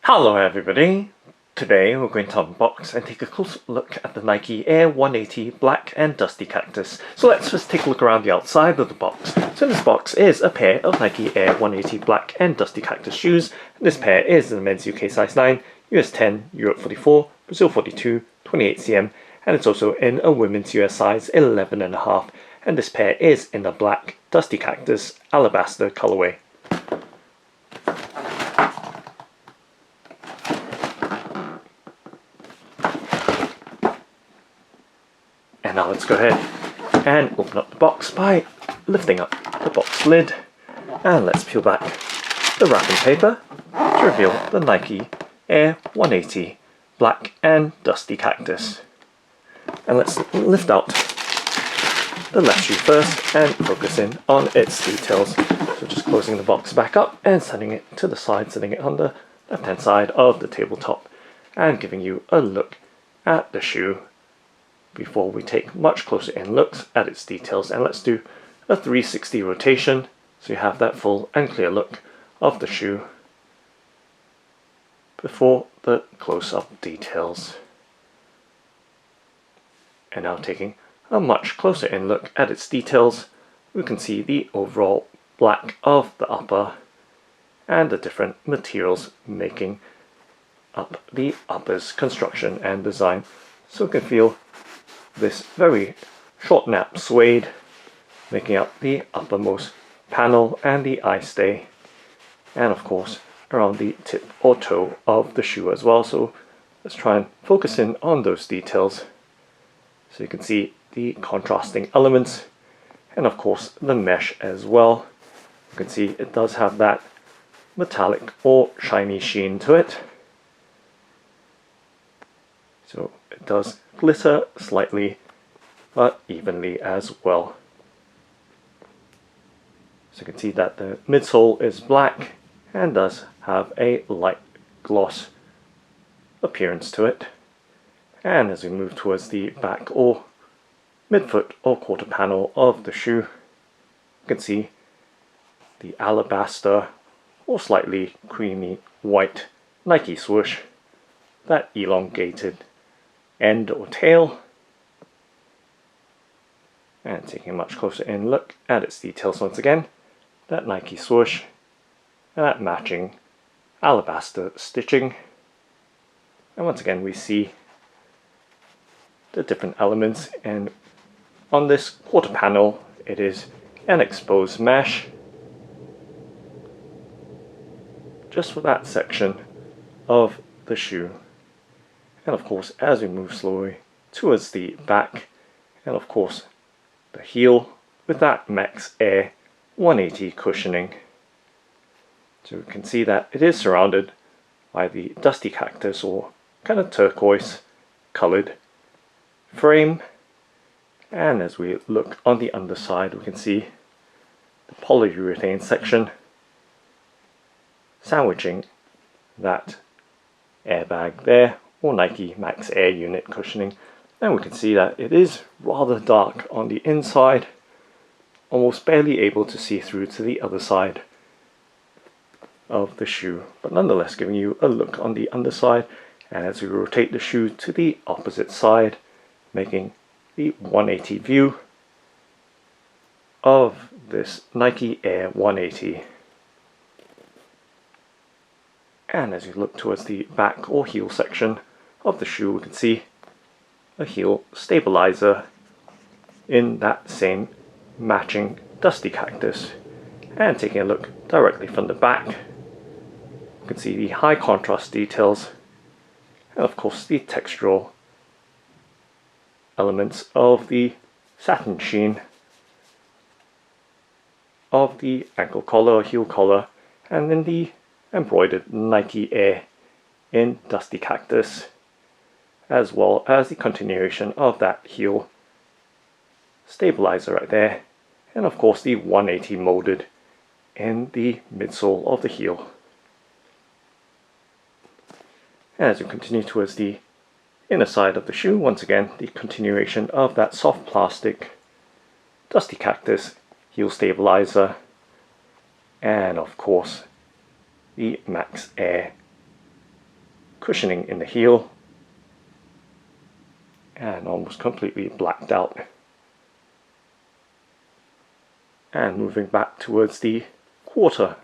Hello everybody! Today we're going to unbox and take a close look at the Nike Air 180 Black and Dusty Cactus. So let's just take a look around the outside of the box. So in this box is a pair of Nike Air 180 Black and Dusty Cactus shoes. This pair is in the men's UK size 9, US 10, Europe 44, Brazil 42, 28 cm, and it's also in a women's US size 11.5, and this pair is in the Black Dusty Cactus Alabaster colourway. And now let's go ahead and open up the box by lifting up the box lid, and let's peel back the wrapping paper to reveal the Nike Air 180 Black and Dusty Cactus. And let's lift out the left shoe first and focus in on its details. So just closing the box back up and setting it to the side, setting it on the left hand side of the tabletop, and giving you a look at the shoe before we take much closer in looks at its details. And let's do a 360 rotation so you have that full and clear look of the shoe before the close-up details. And now taking a much closer in look at its details, we can see the overall black of the upper and the different materials making up the upper's construction and design. So we can feel this very short nap suede making up the uppermost panel and the eye stay, and of course around the tip or toe of the shoe as well. So let's try and focus in on those details so you can see the contrasting elements, and of course the mesh as well. You can see it does have that metallic or shiny sheen to it, so it does glitter slightly but evenly as well. So you can see that the midsole is black and does have a light gloss appearance to it. And as we move towards the back or midfoot or quarter panel of the shoe, you can see the alabaster or slightly creamy white Nike swoosh, that elongated end or tail, and taking a much closer in look at its details once again, that Nike swoosh and that matching alabaster stitching. And once again we see the different elements, and on this quarter panel it is an exposed mesh just for that section of the shoe. And of course as we move slowly towards the back, and of course the heel with that Max Air 180 cushioning. So we can see that it is surrounded by the Dusty Cactus or kind of turquoise coloured frame. And as we look on the underside, we can see the polyurethane section sandwiching that airbag there, or Nike Max Air unit cushioning. And we can see that it is rather dark on the inside, almost barely able to see through to the other side of the shoe, but nonetheless giving you a look on the underside. And as we rotate the shoe to the opposite side, making the 180 view of this Nike Air 180. And as we look towards the back or heel section of the shoe, we can see a heel stabilizer in that same matching Dusty Cactus. And taking a look directly from the back, you can see the high contrast details, and of course the textural elements of the satin sheen of the ankle collar or heel collar, and then the embroidered Nike Air in Dusty Cactus, as well as the continuation of that heel stabilizer right there, and of course the 180 molded in the midsole of the heel. And as we continue towards the inner side of the shoe, once again the continuation of that soft plastic Dusty Cactus heel stabilizer, and of course the Max Air cushioning in the heel, and almost completely blacked out. And moving back towards the quarter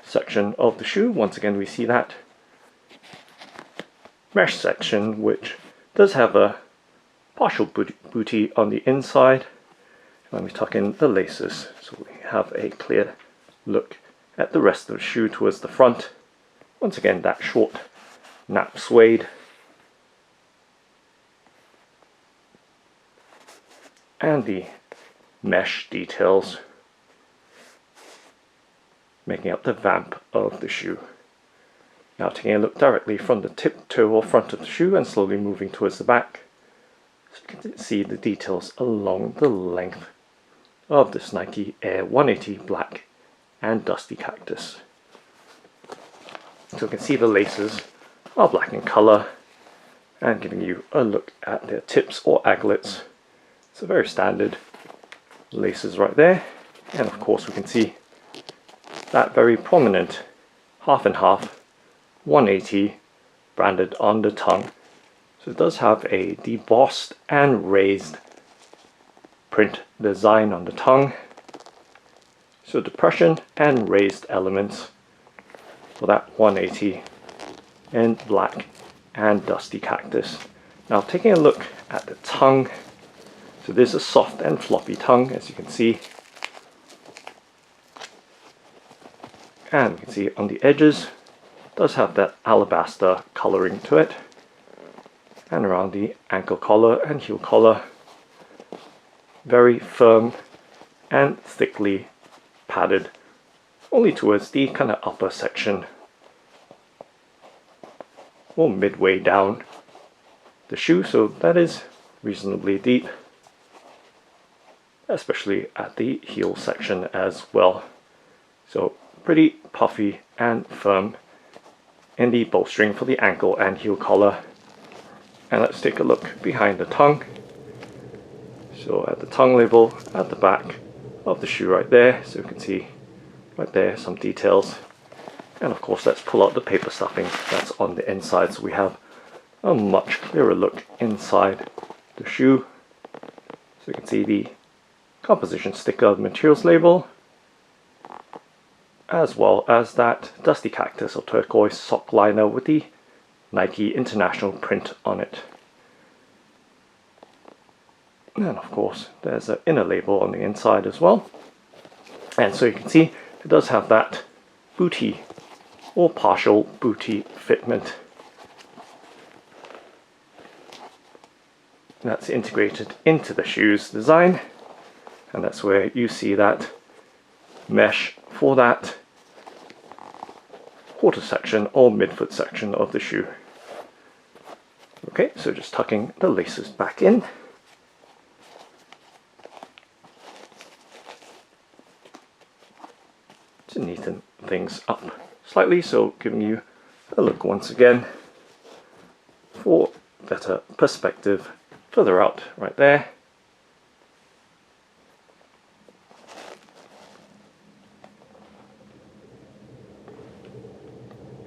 section of the shoe, once again we see that mesh section, which does have a partial booty on the inside. When we tuck in the laces, so we have a clear look at the rest of the shoe towards the front. Once again, that short nap suede. And the mesh details making up the vamp of the shoe. Now taking a look directly from the tip toe or front of the shoe and slowly moving towards the back, so you can see the details along the length of this Nike Air 180 Black and Dusty Cactus. So you can see the laces are black in colour and giving you a look at their tips or aglets. So very standard laces right there, and of course we can see that very prominent half and half 180 branded on the tongue. So it does have a debossed and raised print design on the tongue. So depression and raised elements for that 180 in Black and Dusty Cactus. Now taking a look at the tongue, so there's a soft and floppy tongue, as you can see. And you can see on the edges, it does have that alabaster colouring to it. And around the ankle collar and heel collar, very firm and thickly padded, only towards the kind of upper section or midway down the shoe, so that is reasonably deep, especially at the heel section as well. So pretty puffy and firm in the bolstering for the ankle and heel collar. And let's take a look behind the tongue. So at the tongue label at the back of the shoe right there, so you can see right there some details. And of course let's pull out the paper stuffing that's on the inside, so we have a much clearer look inside the shoe. So you can see the composition sticker materials label, as well as that Dusty Cactus or turquoise sock liner with the Nike International print on it. And of course there's an inner label on the inside as well. And so you can see it does have that booty or partial booty fitment. That's integrated into the shoe's design, and that's where you see that mesh for that quarter section or midfoot section of the shoe. Okay, so just tucking the laces back in. To neaten things up slightly, so giving you a look once again for better perspective further out right there.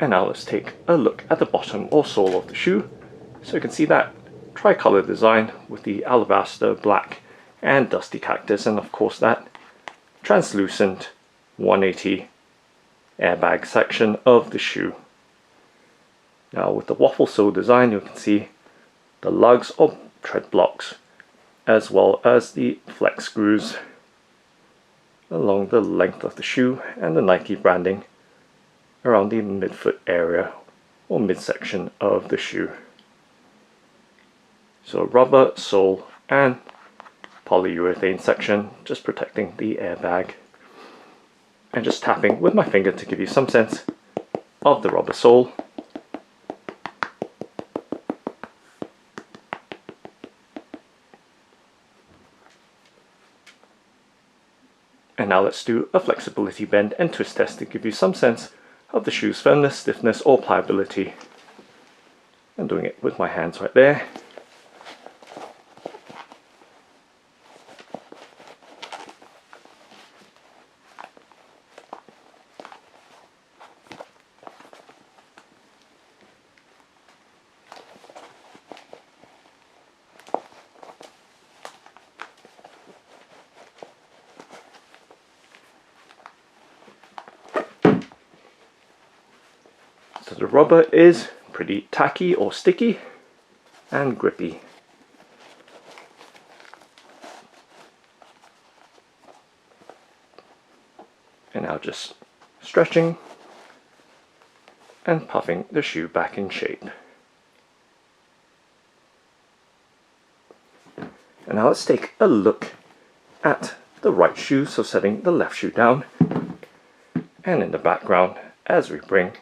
And now let's take a look at the bottom or sole of the shoe. So you can see that tricolor design with the Alabaster, Black and Dusty Cactus, and of course that translucent 180 airbag section of the shoe. Now with the waffle sole design, you can see the lugs or tread blocks, as well as the flex screws along the length of the shoe, and the Nike branding around the midfoot area or midsection of the shoe. So rubber sole and polyurethane section, just protecting the airbag. And just tapping with my finger to give you some sense of the rubber sole. And now let's do a flexibility bend and twist test to give you some sense of the shoe's firmness, stiffness or pliability. I'm doing it with my hands right there. of the rubber is pretty tacky or sticky and grippy. And now just stretching and puffing the shoe back in shape. And now let's take a look at the right shoe, so setting the left shoe down, and in the background as we bring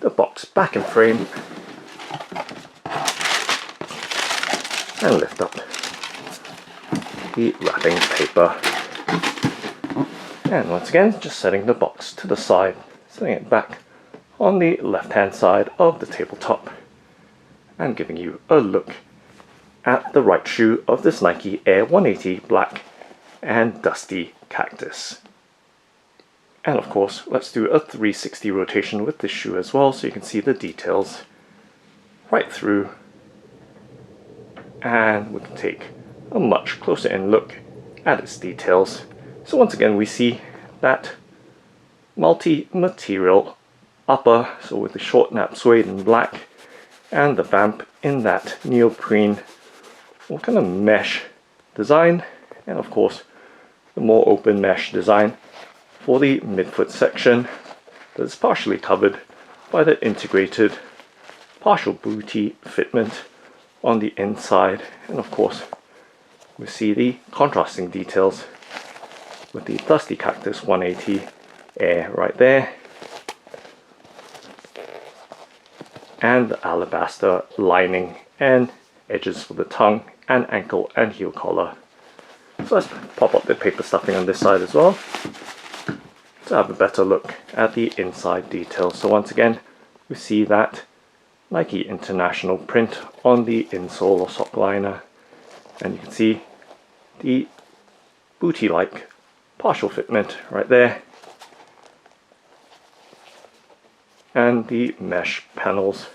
the box back in frame and lift up the wrapping paper. And once again, just setting the box to the side, setting it back on the left hand side of the tabletop, and giving you a look at the right shoe of this Nike Air 180 Black and Dusty Cactus. And of course, let's do a 360 rotation with this shoe as well, so you can see the details right through, and we can take a much closer in look at its details. So once again, we see that multi-material upper, so with the short nap suede in black, and the vamp in that neoprene or kind of mesh design, and of course the more open mesh design for the midfoot section that is partially covered by the integrated partial booty fitment on the inside. And of course we see the contrasting details with the Dusty Cactus 180 Air right there, and the Alabaster lining and edges for the tongue and ankle and heel collar. So let's pop up the paper stuffing on this side as well to have a better look at the inside details. So once again, we see that Nike International print on the insole or sock liner, and you can see the booty-like partial fitment right there, and the mesh panels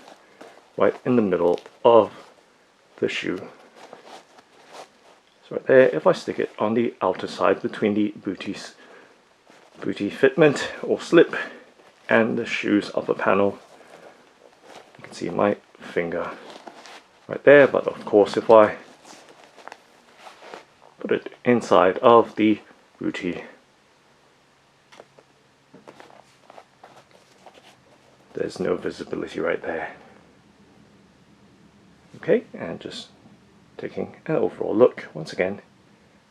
right in the middle of the shoe. So right there, if I stick it on the outer side between the booty fitment or slip and the shoe's upper panel, you can see my finger right there. But of course, if I put it inside of the booty, there's no visibility right there. Okay, and just taking an overall look once again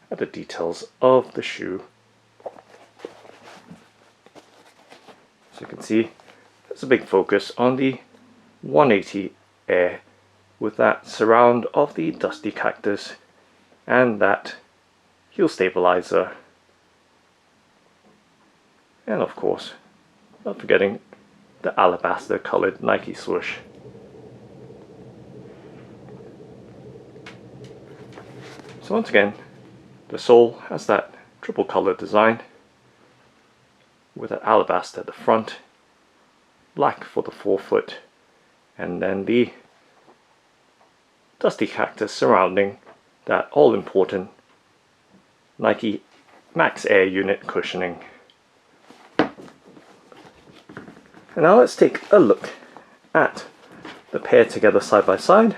at the details of the shoe. So you can see there's a big focus on the 180 Air with that surround of the Dusty Cactus and that heel stabilizer, and of course not forgetting the Alabaster coloured Nike swoosh. So once again, the sole has that triple colour design with an alabaster at the front, black for the forefoot, and then the Dusty Cactus surrounding that all important Nike Max Air unit cushioning. And now let's take a look at the pair together side by side.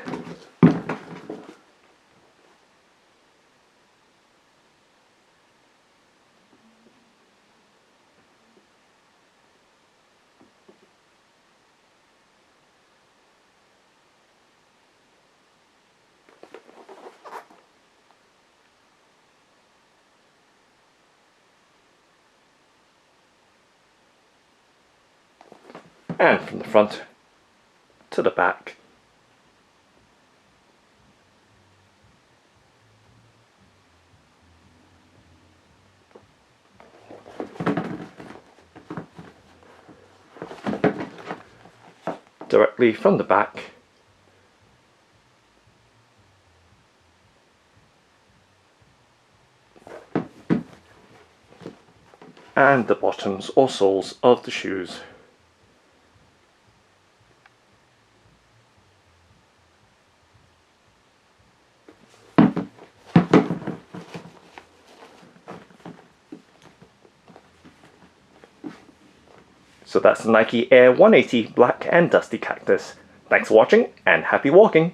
And from the front to the back. Directly from the back. And the bottoms or soles of the shoes. So that's the Nike Air 180 Black and Dusty Cactus. Thanks for watching and happy walking!